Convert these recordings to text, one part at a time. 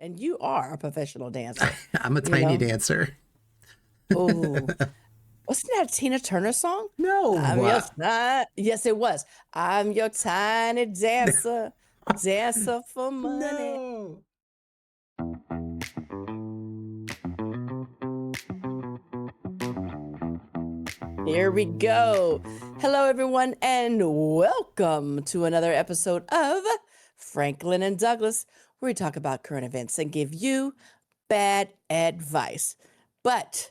And you are a professional dancer, I'm a you tiny know? dancer. Oh, wasn't that a Tina Turner song? I'm your No. yes, it was. I'm your tiny dancer, dancer for money. No. Here we go. Hello, everyone, and welcome to another episode of Franklin and Douglas, where we talk about current events and give you bad advice. But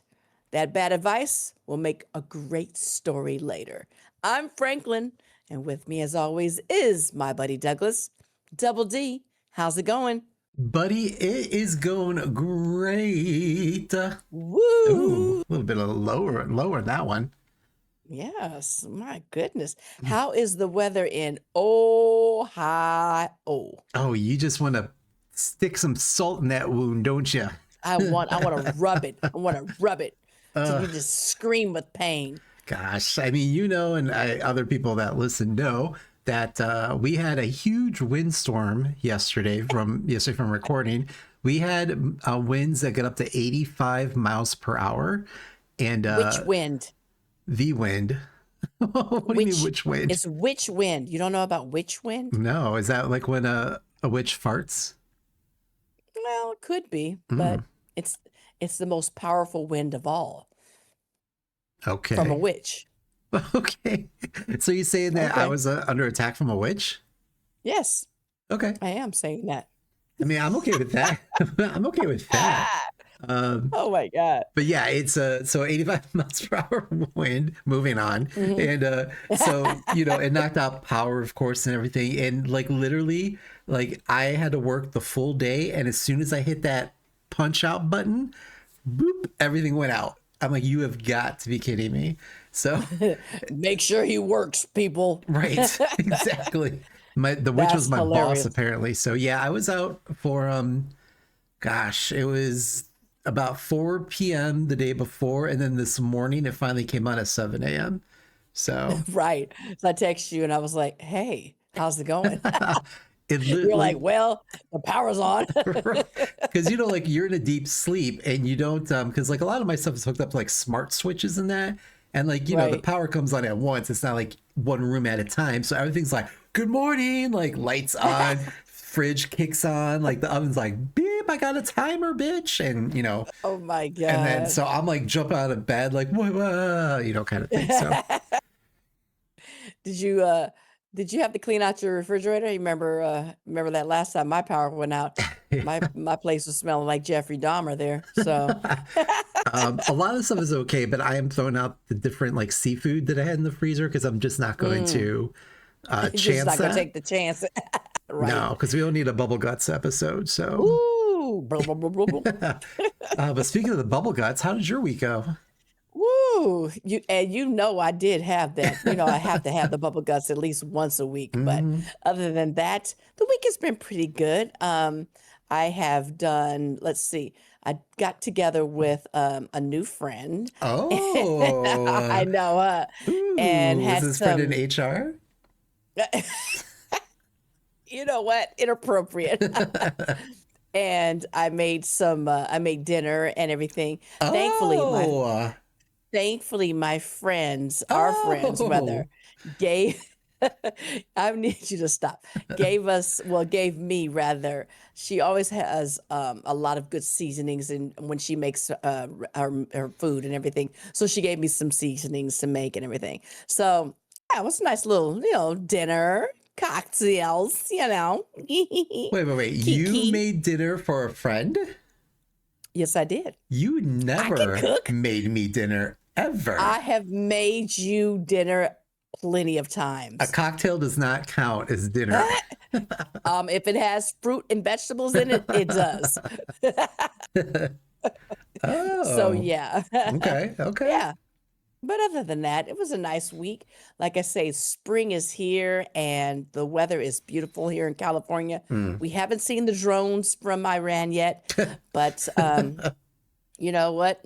that bad advice will make a great story later. I'm Franklin, and with me, as always, is my buddy Douglas. Double D, how's it going? Buddy, it is going great. Ooh, Woo! a little bit of lower that one. Yes, my goodness. How is the weather in Ohio? Oh, you just want to stick some salt in that wound, don't you? I want to rub it. I want to rub it till uh, you just scream with pain. Gosh, I mean, and other people that listen know that we had a huge windstorm yesterday from recording. We had winds that got up to 85 miles per hour, and Which wind? the wind. What do you mean, Which which wind? it's which wind? You don't know about which wind? No, is that like when a witch farts? Well, it could be, Mm, but it's it's the most powerful wind of all from a okay. witch. Okay. So you're saying that I Okay. was under attack from a witch? Yes, Okay. I am saying that. I mean, I'm okay with that. I'm okay with that. Um, Oh my God. but yeah, it's so 85 miles per hour wind. Moving on, Mhm. and so it knocked out power, of course, and everything. And like literally, like I had to work the full day, and as soon as I hit that punch out button, boop, everything went out. I'm like, you have got to be kidding me. So, Make sure he works, people. right, exactly. The witch was That's my boss hilarious. apparently. So yeah, I was out for gosh, it was about 4 p.m. the day before, and then this morning it finally came on at 7 a.m. So Right. So I text you and I was like, hey, how's it going? it You're like, literally, well, the power's on. because like you're in a deep sleep and you don't because like a lot of my stuff is hooked up to like smart switches and that, and like the Right. power comes on at once. It's not like one room at a time, so everything's like good morning, like lights on, fridge kicks on, like the oven's like beep, I got a timer, bitch, and Oh my and then God. so I'm like jumping out of bed like what, kind of thing. So Did you did you have to clean out your refrigerator? You remember that last time my power went out? My place was smelling like Jeffrey Dahmer there. So a lot of stuff is okay, but I am throwing out the different like seafood that I had in the freezer because I'm just not going mm, to you're just chance not gonna that. take the chance. Right. No, because we don't need a bubble guts episode. So, Ooh. Blah, blah, blah, blah, blah. but speaking of the bubble guts, how did your week go? Woo! I did have that. I have to have the bubble guts at least once a week. But Hmm. other than that, the week has been pretty good. I have done, let's see, I got together with a new friend. I Oh, know, and ooh, is had this friend in some, HR? you know what, inappropriate. And I made dinner and everything. Thankfully, my Oh, our friends rather, oh, gave I need you to stop. Gave me rather. She always has a lot of good seasonings and when she makes her food and everything. So she gave me some seasonings to make and everything. So yeah, it was a nice little, dinner, cocktails. wait. You Kiki. made dinner for a friend? Yes, I did. You I can never cook. made me dinner ever. I have made you dinner plenty of A times. cocktail does not count as dinner. If it has fruit and vegetables in it, it does. So Oh, yeah. okay, okay. Yeah. But other than that, it was a nice week. Like I say, spring is here and the weather is beautiful here in California. Hmm. We haven't seen the drones from Iran yet, but you know what?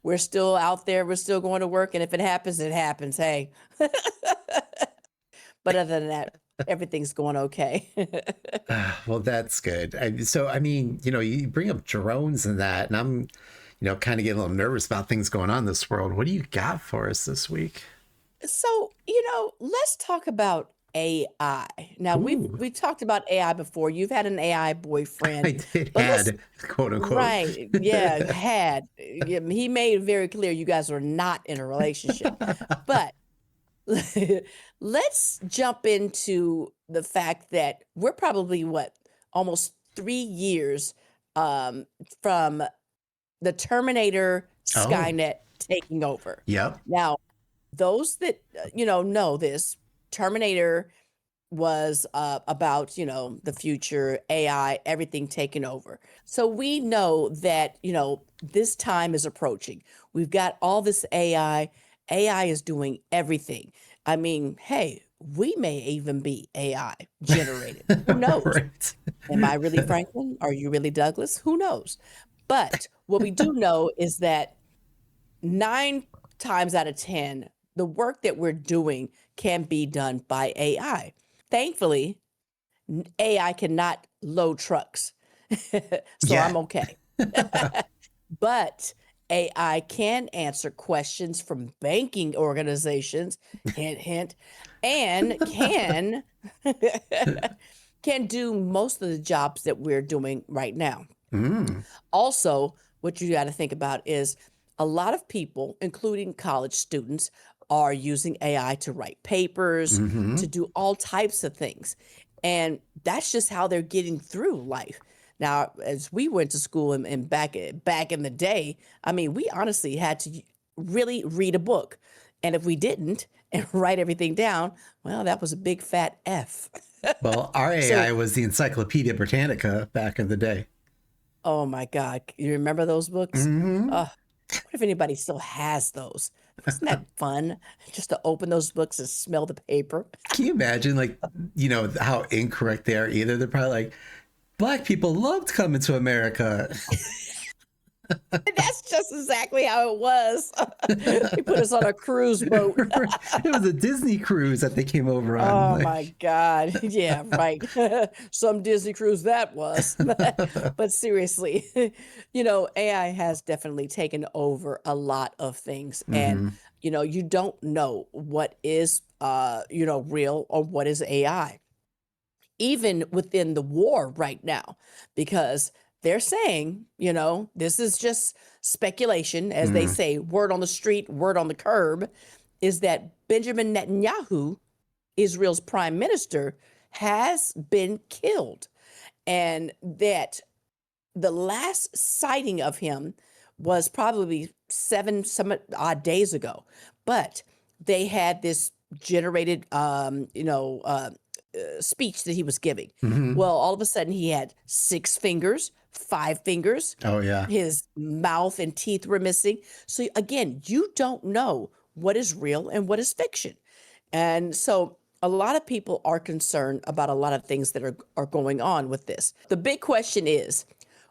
We're still out there. We're still going to work. And if it happens, it happens. Hey. But other than that, Everything's going okay. Well, that's good. So, I mean, you bring up drones and that, and I'm, kind of getting a little nervous about things going on in this world. What do you got for us this week? So, let's talk about AI. Now, we've Ooh, we've talked about AI before. You've had an AI I boyfriend, did but let's had, quote unquote. right, yeah, had. Yeah, he made it very clear you guys are not in a relationship. But let's jump into the fact that we're probably almost 3 years um, from the Terminator Oh, Skynet taking over. yep. Now, those that know this, Terminator was about the future, AI, everything taken over. So we know that this time is approaching. We've got all this AI. AI is doing everything. I mean, hey, we may even be AI generated. Who knows? Right. Am I really Franklin? Are you really Douglas? Who knows? But what we do know is that 9 times out of 10, the work that we're doing can be done by AI. Thankfully, AI cannot load trucks. So Yeah. I'm okay. But AI can answer questions from banking organizations, hint, hint, and can do most of the jobs that we're doing right now. Mm, Also, what you got to think about is a lot of people, including college students, are using AI to write papers, mm-hmm. to do all types of things. And that's just how they're getting through life. Now, as we went to school and back in the day, I mean, we honestly had to really read a book. And if we didn't and write everything down, well, that was a big fat F. Well, our So AI was the Encyclopedia Britannica back in the day. oh my God. You remember those books? Hmm. What if anybody still has those? Wasn't that fun? Just to open those books and smell the paper. Can you imagine, like, how incorrect they are either? They're probably like, Black people loved coming to America. That's just exactly how it was. They put us on a cruise boat. It was a Disney cruise that they came over on. Oh Like, my God. Yeah, right. Some Disney cruise that was. But seriously, AI has definitely taken over a lot of things. And, hmm you don't know what is, real or what is AI. Even within the war right now, because they're saying, this is just speculation, as they hmm say, word on the street, word on the curb, is that Benjamin Netanyahu, Israel's prime minister, has been killed. And that the last sighting of him was probably some odd days ago. But they had this generated, speech that he was giving. hmm Well, all of a sudden he had 6 fingers, 5 fingers, Oh yeah. his mouth and teeth were missing. So again, you don't know what is real and what is fiction. And so a lot of people are concerned about a lot of things that are going on with this. The big question is,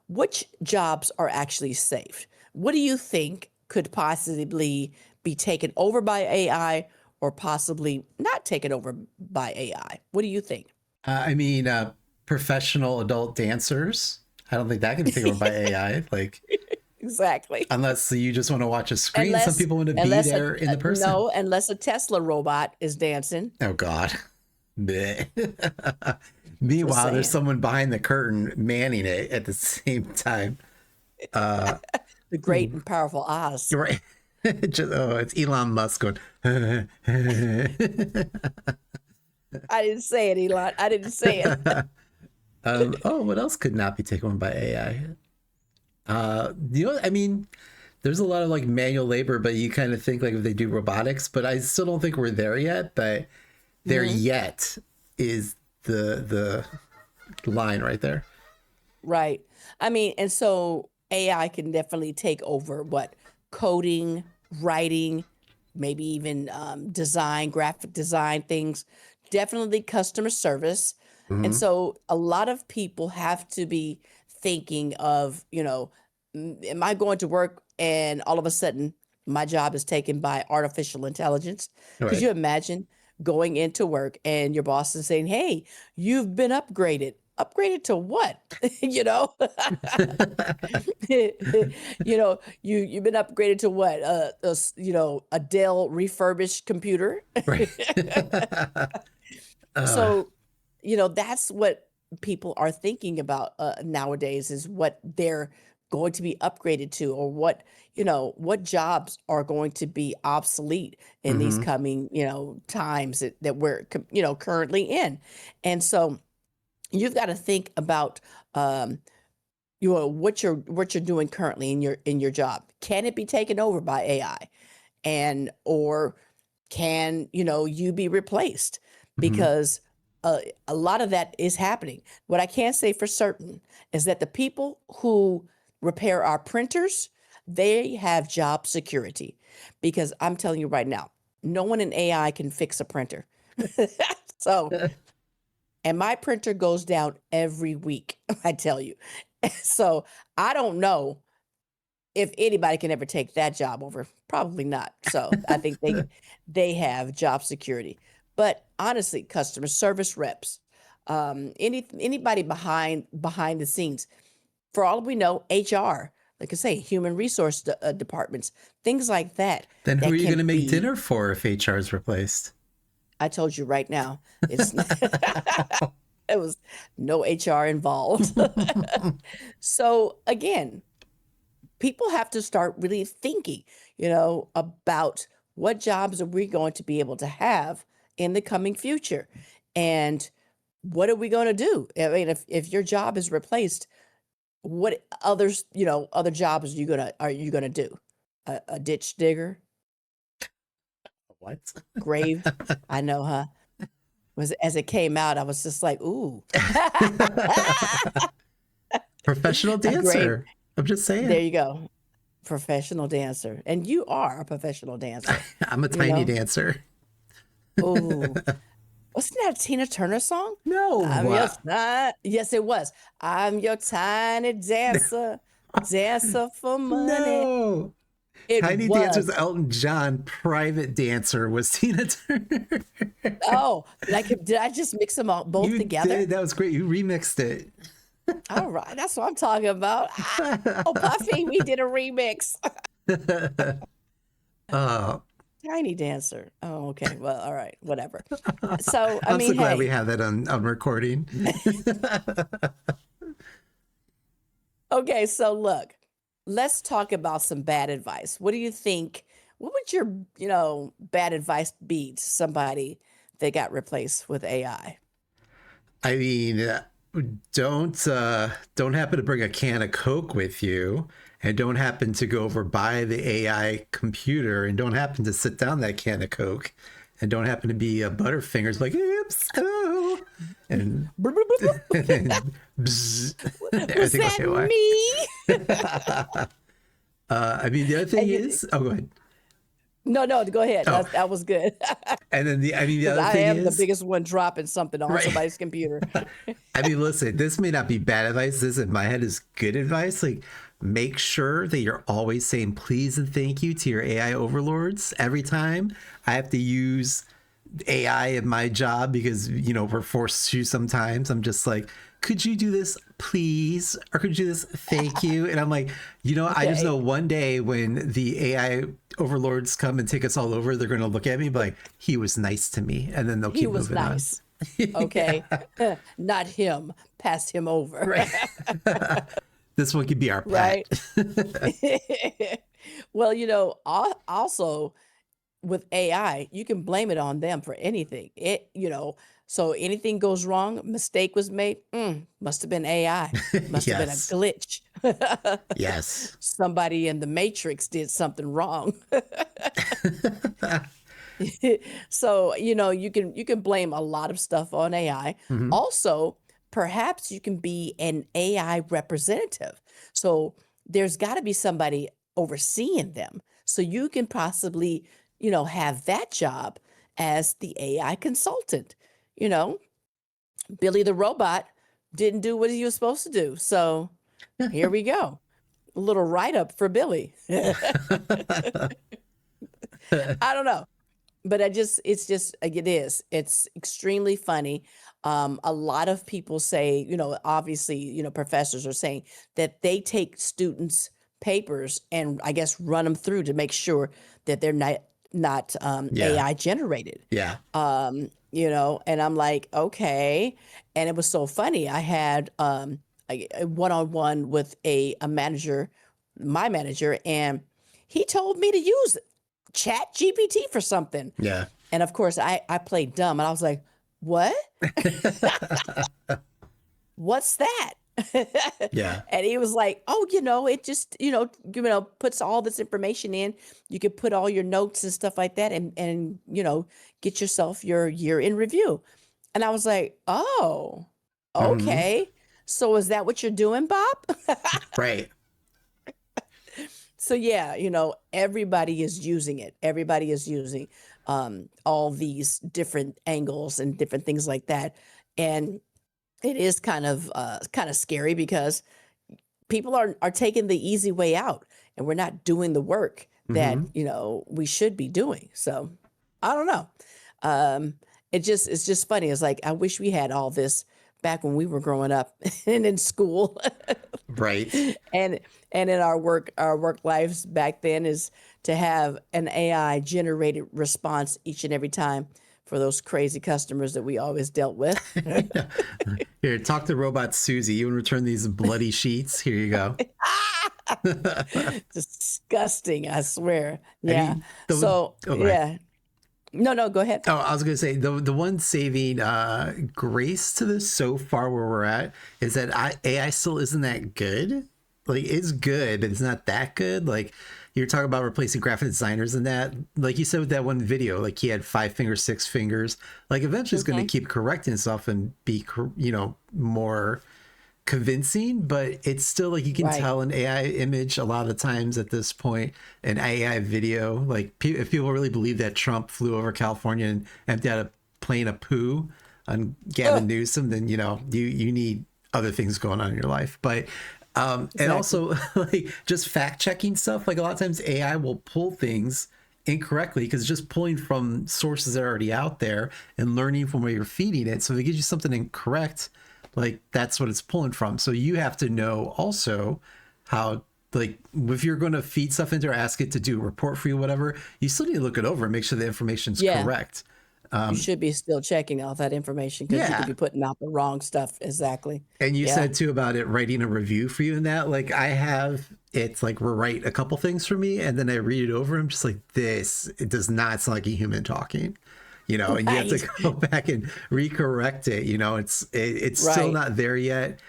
which jobs are actually safe? What do you think could possibly be taken over by AI or possibly not taken over by AI? What do you think? I mean, professional adult dancers. I don't think that can be taken over by AI. Like, Exactly. unless you just want to watch a screen, some Unless people want to be unless there in the person. no, unless a Tesla robot is dancing. Oh God. Bleh. Just Meanwhile, there's saying. someone behind the curtain manning it at the same time. Uh, The great and powerful Oz. you're right. It's Elon Musk going. I didn't say it, Elon. I didn't say it. What else could not be taken on by AI? I mean, there's a lot of like manual labor, but you kind of think like if they do robotics, but I still don't think we're there yet. But there Mhm. yet is the line right there. Right. I mean, and so AI can definitely take over what coding, writing, maybe even design, graphic design things, definitely customer service. And Hmm so a lot of people have to be thinking of, am I going to work and all of a sudden my job is taken by artificial intelligence? Could Right. you imagine? going into work and your boss is saying, "Hey, you've been upgraded." Upgraded to what? You know? You know, you've been upgraded to what? A Dell refurbished computer. Right. uh, So, that's what people are thinking about nowadays is what they're going to be upgraded to, or what jobs are going to be obsolete in these mhm, coming, times that we're, currently in. And so you've got to think about, um, what you're doing currently in your job. Can it be taken over by AI? Or can you be replaced? mhm. Because uh, a lot of that is happening. What I can say for certain is that the people who repair our printers, they have job security, because I'm telling you right now, no one in AI can fix a printer. So, and my printer goes down every week, I tell you. So I don't know if anybody can ever take that job over. Probably not. So I think they have job security. But honestly, customer service reps, anybody behind the scenes, for all we know, HR, like I say, human resource departments, things like that, Then who are that you going can to make be. dinner for if HR is replaced? I told you right now, it's it was no HR involved. So again, people have to start really thinking, about what jobs are we going to be able to have in the coming future, and what are we going to do? I mean, if your job is replaced, what other jobs are you gonna do? A ditch digger, What? grave? I know, huh? Was As it came out, I was just like, ooh, Professional a grave. dancer. I'm just There saying. you go, professional dancer, and you are a professional dancer. I'm a You tiny know, dancer. oh, wasn't that a Tina Turner song? I'm your No. yes, it was. I'm your tiny dancer, dancer for money. No. It Tiny Dancer's was. Elton John. Private Dancer was Tina Turner. Oh, did I just mix them all both You together? did. That was great. You remixed it. All right, that's what I'm talking about. Oh, Puffy, we did a remix. uh, Tiny dancer. Oh, okay. Well, all right, whatever. So, I I'm so mean, glad we hey, have that on recording. okay, so look, let's talk about some bad advice. What do you think? What would your, bad advice be to somebody that got replaced with AI? I mean, don't happen to bring a can of Coke with you, and don't happen to go over by the AI computer, and don't happen to sit down that can of Coke, and don't happen to be Butterfingers like oops oh, and, and bzz, Was everything that okay? Why? me? I mean, the other thing And you, is, oh, go ahead. no, no, go ahead. Oh, That was good. and then the Because other I thing am the is, biggest one dropping something on right. somebody's computer. I mean, listen, this may not be bad advice. This in my head is good advice. Like, make sure that you're always saying please and thank you to your AI overlords every time I have to use AI in my job because, we're forced to sometimes. I'm just like, could you do this, please? Or could you do this? Thank you. And I'm like, I just know Okay. one day when the AI overlords come and take us all over, they're going to look at me and be like, he was nice to me. And then they'll He keep was moving on. nice. Yeah. Okay. Not him. Pass him over. Right. This one could be our pet. Right. Well, also with AI, you can blame it on them for anything. So anything goes wrong, mistake was made, must have been AI. Must have been a Yes. glitch. Yes. Somebody in the Matrix did something wrong. So, you can blame a lot of stuff on AI. Hmm. Also, perhaps you can be an AI representative. So, there's got to be somebody overseeing them. So you can possibly, have that job as the AI consultant. You know, Billy the robot didn't do what he was supposed to do. So, here we go. A little write up for Billy. I don't know. but it's extremely funny. A lot of people say, obviously, professors are saying that they take students' papers and I guess run them through to make sure that they're not Yeah. AI generated. Yeah. And I'm like, okay. And it was so funny. I had a one-on-one with a manager, my manager, and he told me to use Chat GPT for something. Yeah. And of course, I played dumb and I was like, what? What's that? Yeah. And he was like, oh, it just, puts all this information in. You could put all your notes and stuff like that and get yourself your year in review. And I was like, oh, Hmm. okay. So is that what you're doing, Bob? Right. So yeah, everybody is using it. Everybody is using all these different angles and different things like that. And it is kind of scary because people are taking the easy way out and we're not doing the work that, Hmm. we should be doing. So I don't know. Um, it's just funny. It's like, I wish we had all this back when we were growing up and in school Right. and in our work lives back then is to have an AI generated response each and every time for those crazy customers that we always dealt with. Here, talk to robot Susie. You want to return these bloody sheets? Here you go. Disgusting, I swear. Have Yeah. you the So, oh, go ahead. yeah. No, go ahead. Oh, I was gonna say the one saving grace to this so far where we're at is that AI still isn't that good. Like it's good, but it's not that good. Like you're talking about replacing graphic designers and that. Like you said with that one video, like he had 5 fingers, 6 fingers. Like eventually it's going to Hmm. keep correcting itself and be more convincing, but it's still like you can Right. tell an AI image a lot of the times at this point, an AI video. Like if people really believe that Trump flew over California and emptied out a plane of poo on Gavin Ugh, Newsom, then you need other things going on in your life. But and exactly. also like just fact checking stuff. Like a lot of times AI will pull things incorrectly because it's just pulling from sources that are already out there and learning from where you're feeding it. So if it gives you something incorrect, like that's what it's pulling from. So you have to know also how, like if you're going to feed stuff into or ask it to do a report for you, whatever, you still need to look it over and make sure the information's Yeah. correct. You should be still checking all that information because you could Yeah. be putting out the wrong stuff. Exactly. And you Yeah. said too about it writing a review for you and that, like I have it's like rewrite a couple things for me and then I read it over. I'm just like, this, it does not sound like a human talking, and you have to Right. go back and recorrect it. It's still Right. not there yet.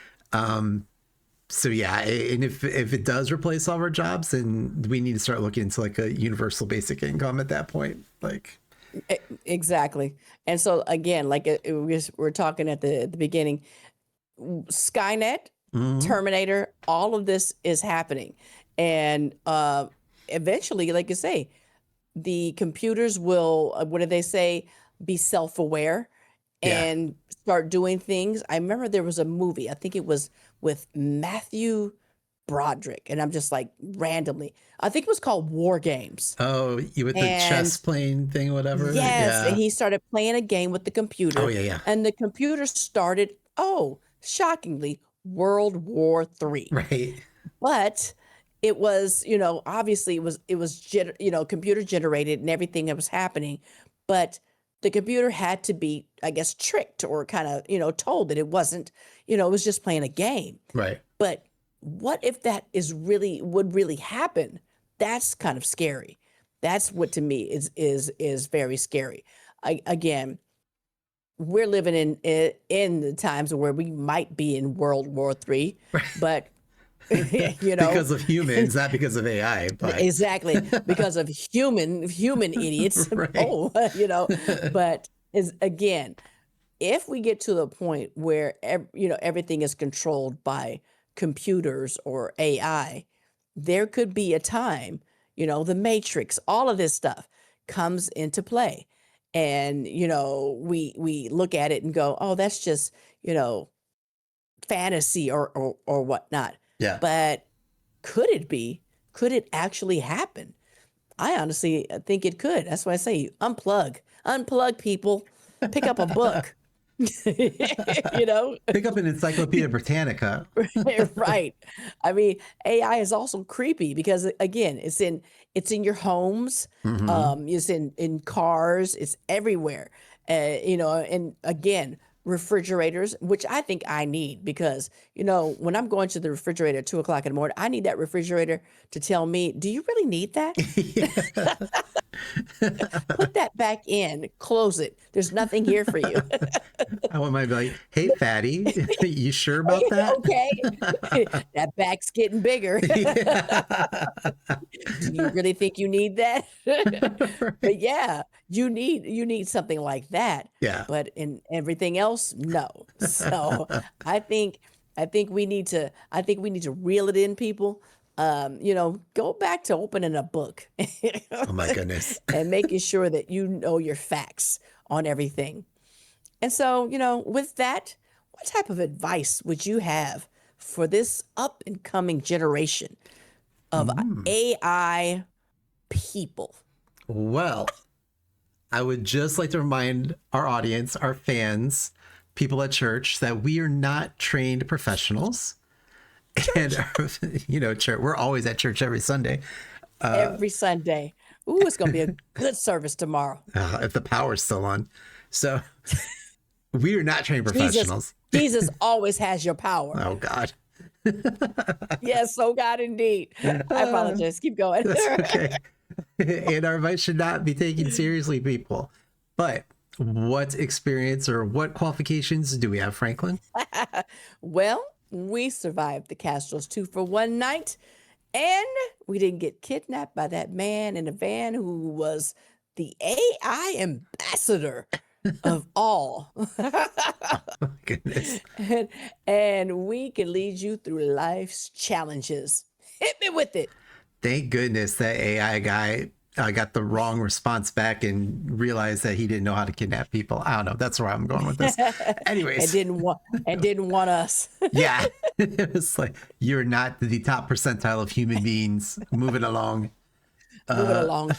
So yeah, and if it does replace all of our jobs, then we need to start looking into like a universal basic income at that point. Like, Exactly. And so again, like we're talking at the beginning, Skynet, mhm. Terminator, all of this is happening. And eventually, like you say, the computers will, what do they say, be self aware Yeah, and start doing things. I remember there was a movie, I think it was with Matthew Broderick, and I'm just like randomly, I think it was called War Games. oh, you with the chess And playing thing, whatever. yes, and Yeah. he started playing a game with the Oh computer, yeah, yeah. and the computer started, oh, shockingly, World War III. Right. But it was, obviously it was computer generated and everything that was happening, but the computer had to be, I guess, tricked or kind of, told that it wasn't, it was just playing a game. Right. But what if that would really happen? That's kind of scary. That's what to me is very scary. Again, we're living in the times where we might be in World War III, but you know Because of humans, not because of AI, but exactly because of human idiots. right. Oh, but is again, if we get to the point where everything is controlled by computers or AI, there could be a time, the Matrix, all of this stuff comes into play, and we look at it and go, oh, that's just fantasy or whatnot. Yeah. But could it be? Could it actually happen? I honestly think it could. That's why I say unplug people, pick up a book, you know, Pick up an Encyclopedia Britannica. right. I mean, AI is also creepy because again, it's in your homes, Hmm. it's in cars, it's everywhere. And again, refrigerators, which I think I need because when I'm going to the refrigerator at 2 o'clock in the morning, I need that refrigerator to tell me, do you really need that? Yeah. Put that back in, close it. There's nothing here for you. I want my be like, hey, fatty, you sure about that? Okay, that back's getting bigger. Yeah. Do you really think you need that? Right. But yeah, you need something like that, Yeah. but in everything else, no. So I think we need to reel it in, people. Go back to opening a book Oh my goodness. and making sure that you know your facts on everything. And so, with that, what type of advice would you have for this up and coming generation of Mm. AI people? Well, I would just like to remind our audience, our fans, people at church, that we are not trained professionals. And, Church church, we're always at church every Sunday. every Sunday. Ooh, it's going to be a good service tomorrow. If the power's still on. So we are not trained Jesus, professionals. Jesus always has your power. Oh, God. Yes, oh God, indeed. I apologize. Keep going. That's okay. And our advice should not be taken seriously, people. But what experience or what qualifications do we have, Franklin? Well, we survived the Castros 2 for 1 night, and we didn't get kidnapped by that man in a van who was the AI ambassador of all. Oh, goodness. and, and we can lead you through life's challenges. Hit me with it. Thank goodness that AI guy got the wrong response back and realized that he didn't know how to kidnap people. I don't know. That's where I'm going with this. and Anyways, didn't want us. yeah. It was like, you're not the top percentile of human beings. Moving along. Moving along.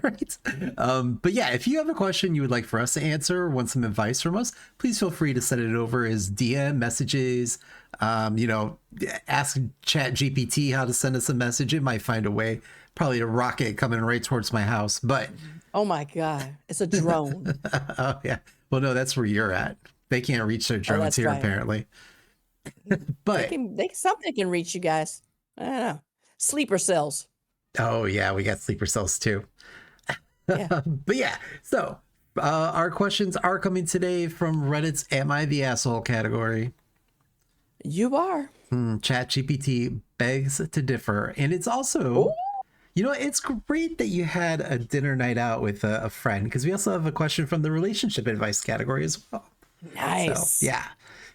Right. But yeah, if you have a question you would like for us to answer or want some advice from us, please feel free to send it over as DM messages. Ask Chat GPT how to send us a message. It might find a way. Probably a rocket coming right towards my house, but Oh my God. It's a drone. oh yeah. Well, no, that's where you're at. They can't reach their Oh, drones that's here right. apparently. But Something can reach you guys. I don't know. Sleeper cells. oh yeah, we got sleeper cells too. Yeah. But yeah, so our questions are coming today from Reddit's "Am I the Asshole" category. You are. Chat GPT begs to differ, and it's Ooh, also, it's great that you had a dinner night out with a friend, because we also have a question from the relationship advice category as well. So nice. yeah,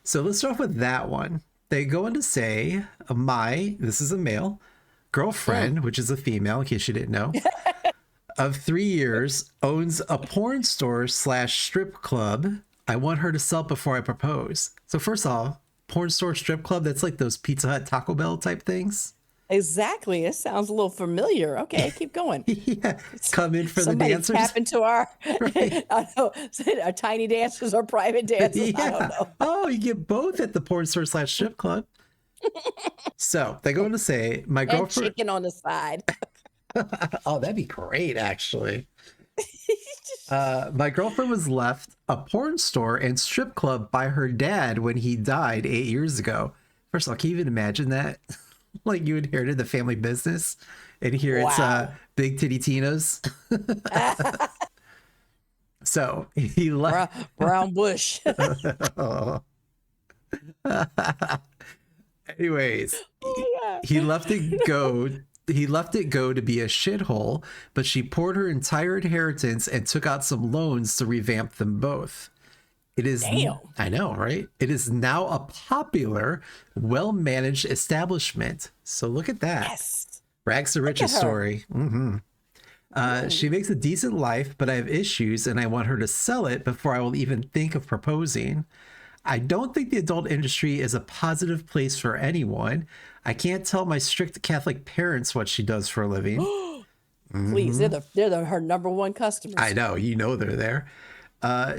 so let's start off with that one. They go on to say, this is a male girlfriend, which is a female, in case you didn't know, of 3 years, owns a porn store / strip club. I want her to sell it before I propose. So first off, porn store strip club, that's like those Pizza Hut, Taco Bell type things. Exactly. It sounds a little familiar. Okay, keep going. Yeah, come in for the Somebody dancers. tap into our, Right. I don't know, our tiny dancers or private dancers. I don't Yeah. know. Oh, you get both at the porn store / strip club. So they go on to say, my And girlfriend. chicken on the side. Oh, that'd be great, actually. My girlfriend was left a porn store and strip club by her dad when he died 8 years ago. First of all, can you even imagine that? Like you inherited the family business, and here it's Wow. Big Titty Tina's. So he left. Brown bush. Oh. Anyways, Yeah. he left it go. He left it go to be a shithole, but she poured her entire inheritance and took out some loans to revamp them both. It is, Damn. I know, right? It is now a popular, well-managed establishment. So look at that. Yes. Rags to Look riches at her. story. She makes a decent life, but I have issues and I want her to sell it before I will even think of proposing. I don't think the adult industry is a positive place for anyone. I can't tell my strict Catholic parents what she does for a living. Please, Mhm. her number one I customers. know, you know they're there.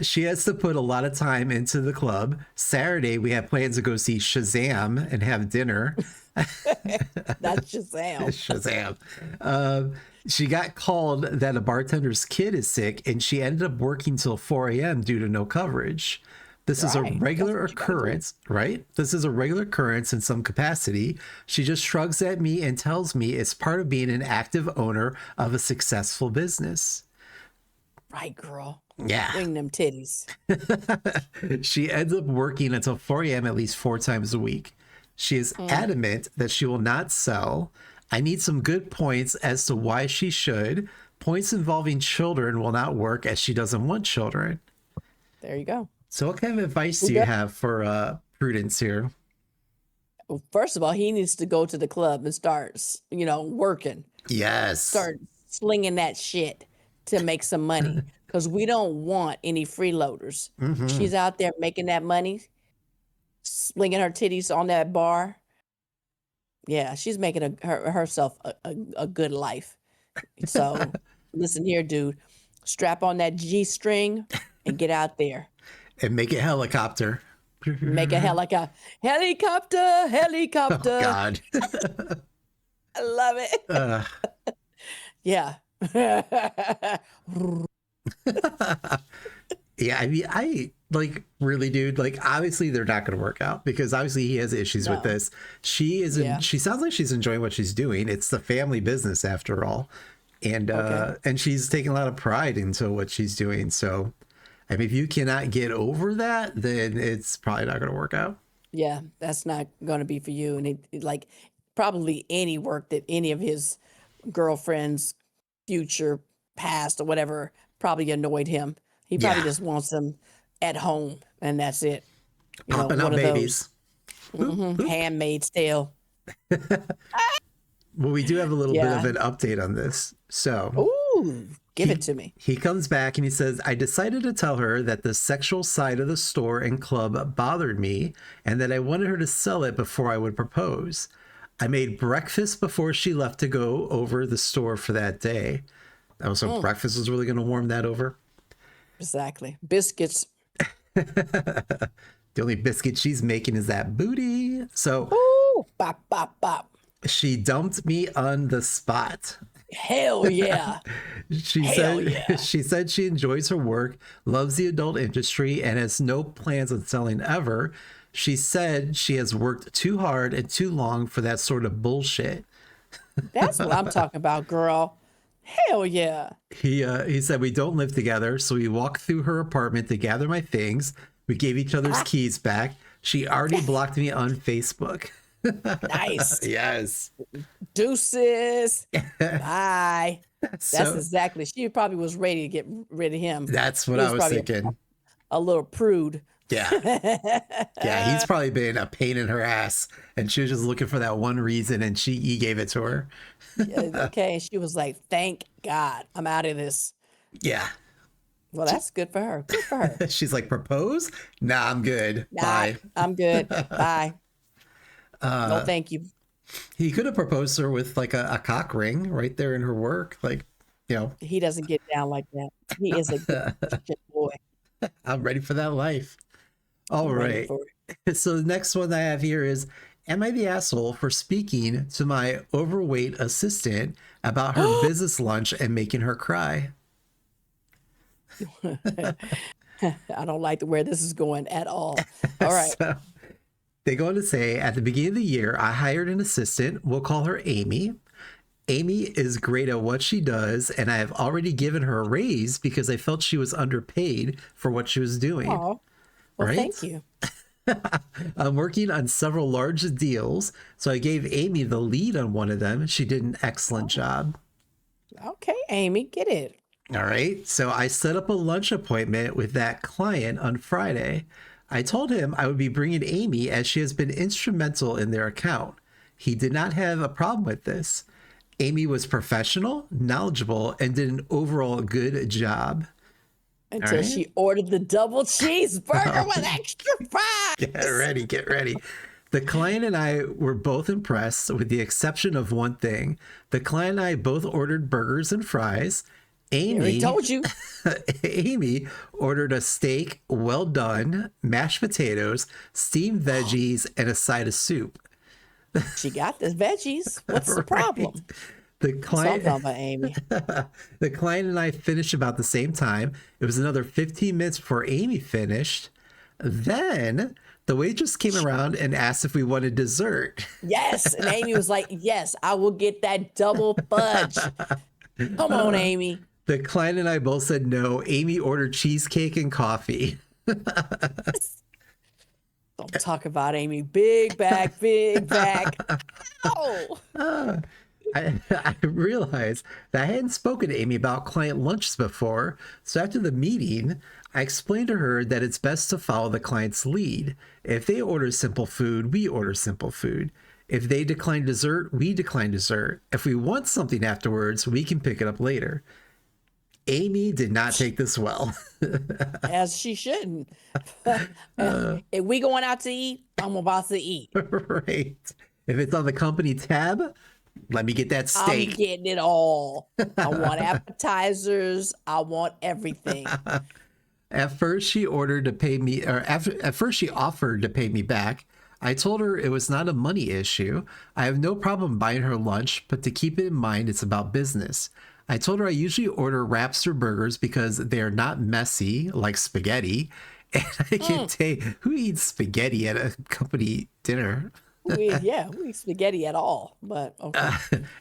She has to put a lot of time into the club. Saturday, we have plans to go see Shazam and have dinner. That's Shazam. Shazam. She got called that a bartender's kid is sick, and she ended up working till 4 a.m. due to no coverage. This is a Right. That's regular what you gotta do. occurrence, right? This is a regular occurrence in some capacity. She just shrugs at me and tells me it's part of being an active owner of a successful business. Right, girl. Yeah. Wing them titties. She ends up working until 4 a.m. at least 4 times a week. She is adamant that she will not sell. I need some good points as to why she should. Points involving children will not work as she doesn't want children. There you go. So, what kind of advice Who do you does- have for Prudence here? Well, first of all, he needs to go to the club and start, working. Yes. Start slinging that shit to make some money. Because we don't want any freeloaders. She's out there making that money, slinging her titties on that bar. Yeah, she's making herself a good life. So listen here, dude. Strap on that G-string and get out there. And make it helicopter. Make a helicopter. Oh, God. I love it. Yeah. Yeah, I mean, I like really, dude. Like, obviously, they're not going to work out because obviously he has issues with No. this. She is. Yeah. She sounds like she's enjoying what she's doing. It's the family business after all, and Okay. and she's taking a lot of pride into what she's doing. So, I mean, if you cannot get over that, then it's probably not going to work out. Yeah, that's not going to be for you. And like probably any work that any of his girlfriends, future, past, or whatever, probably annoyed him. He probably Yeah. just wants them at home, and that's it. Popping out one of babies. those Handmaid's Tale. Well, we do have a little bit Yeah. of an update on this. So, Ooh, give it to me. he comes back and he says, I decided to tell her that the sexual side of the store and club bothered me and that I wanted her to sell it before I would propose. I made breakfast before she left to go over the store for that day. Oh, so breakfast was really going to warm that over? Exactly. Biscuits. The only biscuit she's making is that booty. So Ooh, bop, bop, bop. she dumped me on the spot. Hell yeah. She Hell said yeah. she said she enjoys her work, loves the adult industry, and has no plans on selling ever. She said she has worked too hard and too long for that sort of bullshit. That's what I'm talking about, girl. Hell yeah. He said we don't live together, so we walked through her apartment to gather my things. We gave each other's keys back. She already blocked me on Facebook. Nice. Yes. Deuces. Bye. That's So exactly. She probably was ready to get rid of him. that's what He I was probably thinking. a little prude. Yeah. Yeah, he's probably been a pain in her ass, and she was just looking for that one reason, and he gave it to her. Okay. And she was like, thank God I'm out of this. Yeah. Well, that's good for her. Good for her. She's like, propose? Nah, I'm good. Nah, Bye. I'm good. Bye. No, thank you. He could have proposed to her with like a cock ring right there in her work. Like, you know, He doesn't get down like that. He is a good shit boy. I'm ready for that life. All I'm ready right. for it. So the next one I have here is, am I the asshole for speaking to my overweight assistant about her business lunch and making her cry? I don't like where this is going at all. All right. So they go on to say, at the beginning of the year, I hired an assistant. We'll call her Amy. Amy is great at what she does, and I have already given her a raise because I felt she was underpaid for what she was doing. Oh, well, Right? thank you. I'm working on several large deals, so I gave Amy the lead on one of them. She did an excellent job. Okay, Amy, get it. All right. So I set up a lunch appointment with that client on Friday. I told him I would be bringing Amy as she has been instrumental in their account. He did not have a problem with this. Amy was professional, knowledgeable, and did an overall good job. Until right. she ordered the double cheeseburger with extra fries. Get ready, get ready. The client and I were both impressed, with the exception of one thing. The client and I both ordered burgers and fries. He already Amy, told you. Amy ordered a steak, well done, mashed potatoes, steamed veggies, and a side of soup. She got the veggies. What's the Right. problem? The That's what I'm client, talking about, Amy. the client and I finished about the same time. It was another 15 minutes before Amy finished. Then the waitress came around and asked if we wanted dessert. Yes. And Amy was like, yes, I will get that double fudge. Come on, Amy. The client and I both said no. Amy ordered cheesecake and coffee. Don't talk about Amy. Big back, big back. Oh. I realized that I hadn't spoken to Amy about client lunches before, so after the meeting, I explained to her that it's best to follow the client's lead. If they order simple food, we order simple food. If they decline dessert, we decline dessert. If we want something afterwards, we can pick it up later. Amy did not take this well. As she shouldn't. If we going out to eat, I'm about to eat. Right. If it's on the company tab, let me get that I'm steak. getting it all. I want appetizers. I want everything. At first, she ordered to pay me, or at first, she offered to pay me back. I told her it was not a money issue. I have no problem buying her lunch, but to keep it in mind, it's about business. I told her I usually order wraps or burgers because they are not messy like spaghetti. And I can take, who eats spaghetti at a company dinner? We eat spaghetti at all, but okay.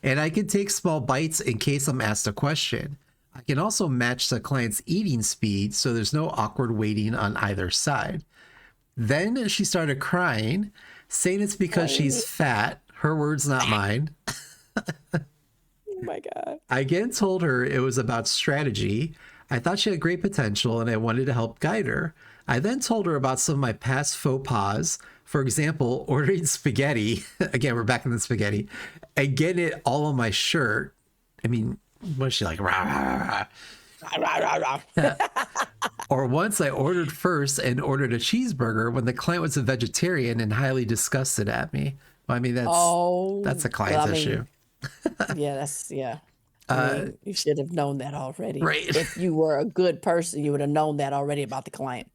And I can take small bites in case I'm asked a question. I can also match the client's eating speed so there's no awkward waiting on either side. Then she started crying, saying it's because she's fat. Her words, not mine. Oh my God. I again told her it was about strategy. I thought she had great potential and I wanted to help guide her. I then told her about some of my past faux pas. For example, ordering spaghetti. Again, we're back in the spaghetti. And getting it all on my shirt. I mean, was she like, rah, rah, rah. Or once I ordered first and ordered a cheeseburger when the client was a vegetarian and highly disgusted at me. Well, I mean, that's a client's issue. Yeah. I mean, you should have known that already. Right. If you were a good person, you would have known that already about the client.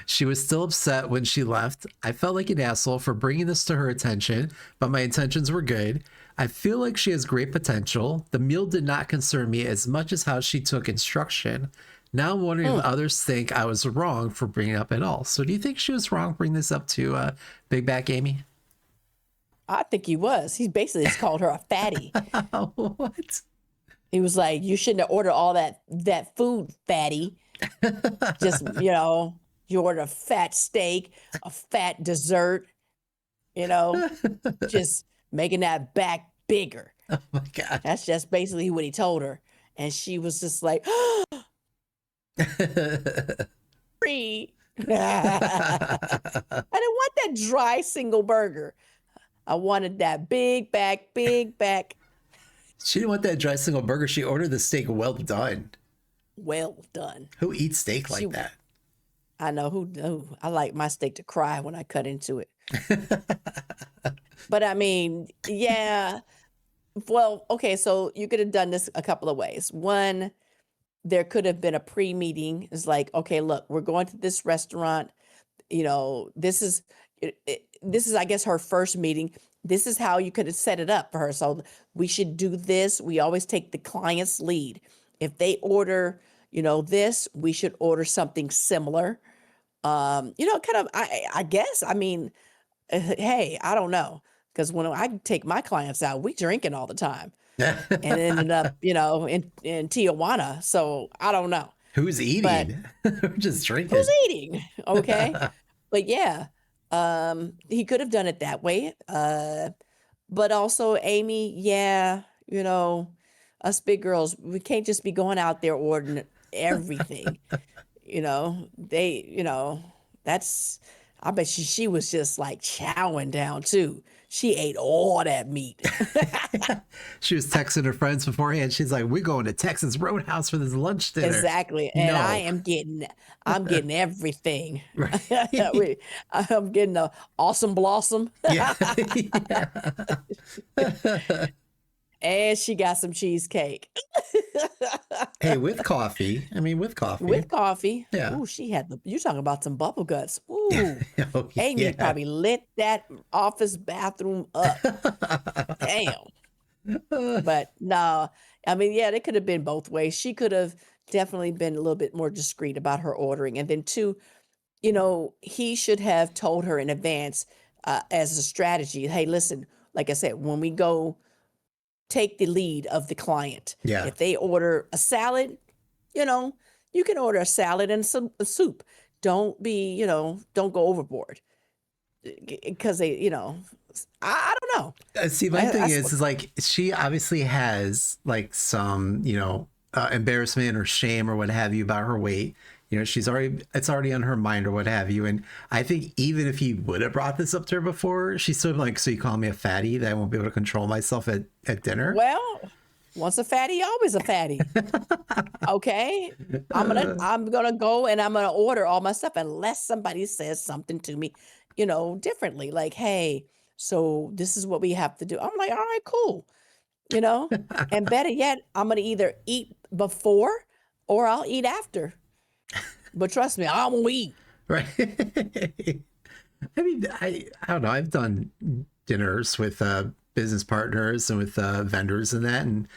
She was still upset when she left. I felt like an asshole for bringing this to her attention, but my intentions were good. I feel like she has great potential. The meal did not concern me as much as how she took instruction. Now I'm wondering if others think I was wrong for bringing it up at all. So do you think she was wrong bringing this up to Big Back Amy? I think he was. He basically just called her a fatty. What? He was like, you shouldn't have ordered all that food, fatty. Just, you ordered a fat steak, a fat dessert, just making that back bigger. Oh my God. That's just basically what he told her. And she was just like, free. I didn't want that dry single burger. I wanted that big back. She didn't want that dry single burger. She ordered the steak well done. Well done. Who eats steak like that? I know who. I like my steak to cry when I cut into it. But I mean, yeah. Well, okay, so you could have done this a couple of ways. One, there could have been a pre-meeting. It's like, okay, look, we're going to this restaurant. This is I guess her first meeting. This is how you could have set it up for her. So we should do this. We always take the client's lead. If they order, this, we should order something similar. Kind of, I guess, I mean, hey, I don't know. Because when I take my clients out, we drinking all the time and ended up, in Tijuana. So I don't know. Who's eating? We're just drinking. Who's eating? Okay. But yeah, he could have done it that way. But also Amy, yeah, us big girls, we can't just be going out there ordering everything. That's, I bet she was just like chowing down too. She ate all that meat. She was texting her friends beforehand. She's like, "We're going to Texas Roadhouse for this lunch dinner." Exactly. And No, I'm getting everything. right? I'm getting the awesome blossom. Yeah, yeah. And she got some cheesecake. Hey, with coffee. I mean, with coffee. With coffee. Yeah. Ooh, you talking about some bubble guts. Ooh. Oh, Amy yeah. probably lit that office bathroom up. Damn. But no, I mean, yeah, it could have been both ways. She could have definitely been a little bit more discreet about her ordering. And then two, he should have told her in advance as a strategy, hey, listen, like I said, when we go take the lead of the client, Yeah. if they order a salad, you know, you can order a salad and some a soup. Don't don't go overboard because I don't know. See, my thing is like she obviously has like some, embarrassment or shame or what have you about her weight. It's already on her mind or what have you. And I think even if he would have brought this up to her before, she's sort of like, so you call me a fatty that I won't be able to control myself at dinner? Well, once a fatty, always a fatty. Okay. I'm gonna go and I'm gonna order all my stuff unless somebody says something to me, differently. Like, hey, so this is what we have to do. I'm like, all right, cool. And better yet, I'm gonna either eat before or I'll eat after. But trust me, I won't eat. Right. I mean, I don't know. I've done dinners with business partners and with vendors and that. And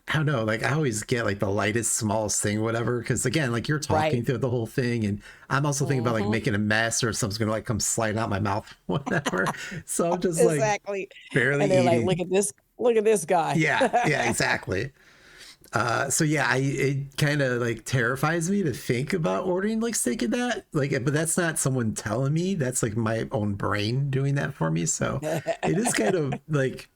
I don't know, like I always get like the lightest, smallest thing, whatever. Cause again, like you're talking Right. through the whole thing. And I'm also thinking about like Mhm. making a mess or something's going to like come sliding out my mouth, whatever. So I'm just like Exactly. barely And they're like, eating. look at this guy. Yeah. Yeah, exactly. So yeah, it kind of like terrifies me to think about ordering like steak and that. Like, but that's not someone telling me. That's like my own brain doing that for me. So it is kind of like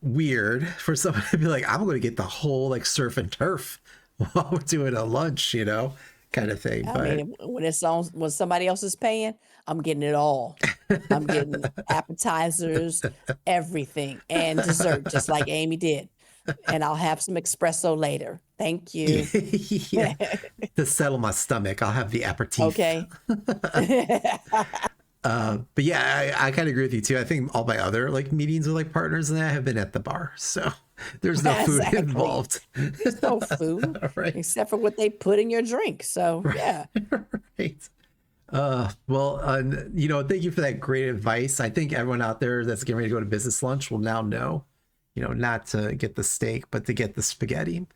weird for someone to be like, I'm going to get the whole like surf and turf while we're doing a lunch, kind of thing. I But mean, when somebody else is paying, I'm getting it all. I'm getting appetizers, everything, and dessert, just like Amy did. And I'll have some espresso later. Thank you. yeah, to settle my stomach, I'll have the aperitif. Okay. But yeah, I kind of agree with you too. I think all my other like meetings with like partners and that have been at the bar, so there's no food Exactly. involved. There's no food Right. except for what they put in your drink. So yeah. Right. Well, thank you for that great advice. I think everyone out there that's getting ready to go to business lunch will now know, not to get the steak, but to get the spaghetti.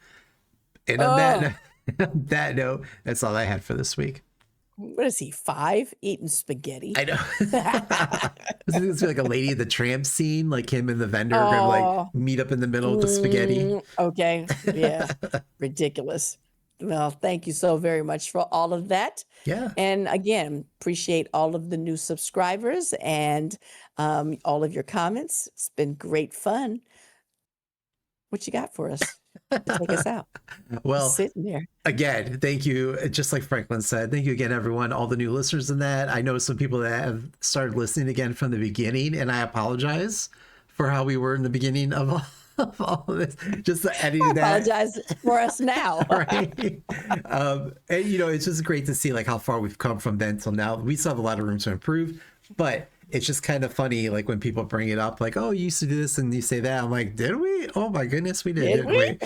And on Oh, that note, that's all I had for this week. what is he, 5 eating spaghetti? I know. It's like a Lady of the Tramp scene, like him and the vendor gonna like Oh, meet up in the middle with the spaghetti. okay. Yeah. Ridiculous. Well, thank you so very much for all of that. Yeah. And again, appreciate all of the new subscribers and all of your comments. It's been great fun. What you got for us to take us out? Well, Just sitting there. again, thank you. Just like Franklin said, thank you again, everyone, all the new listeners in that. I know some people that have started listening again from the beginning, and I apologize for how we were in the beginning of all of this. Just editing that. Apologize for us now. Right. And it's just great to see like how far we've come from then till now. We still have a lot of room to improve, but it's just kind of funny like when people bring it up like, oh, you used to do this and you say that. I'm like, did we? Oh my goodness, we did, didn't we?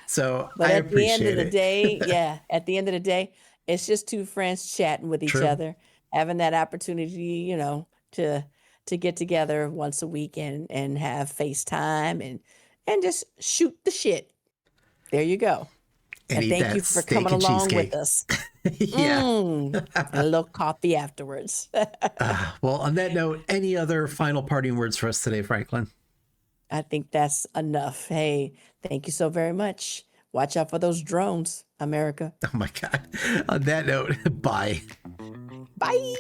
So But I at the end appreciate of the it. day, yeah, at the end of the day, it's just two friends chatting with each True. other, having that opportunity, to get together once a week and have FaceTime and just shoot the shit. There you go. And And eat thank that you for steak coming and along with cheesecake. us. Yeah. And a little coffee afterwards. Well, on that note, any other final parting words for us today, Franklin? I think that's enough. Hey, thank you so very much. Watch out for those drones, America. Oh my God. On that note, bye. Bye.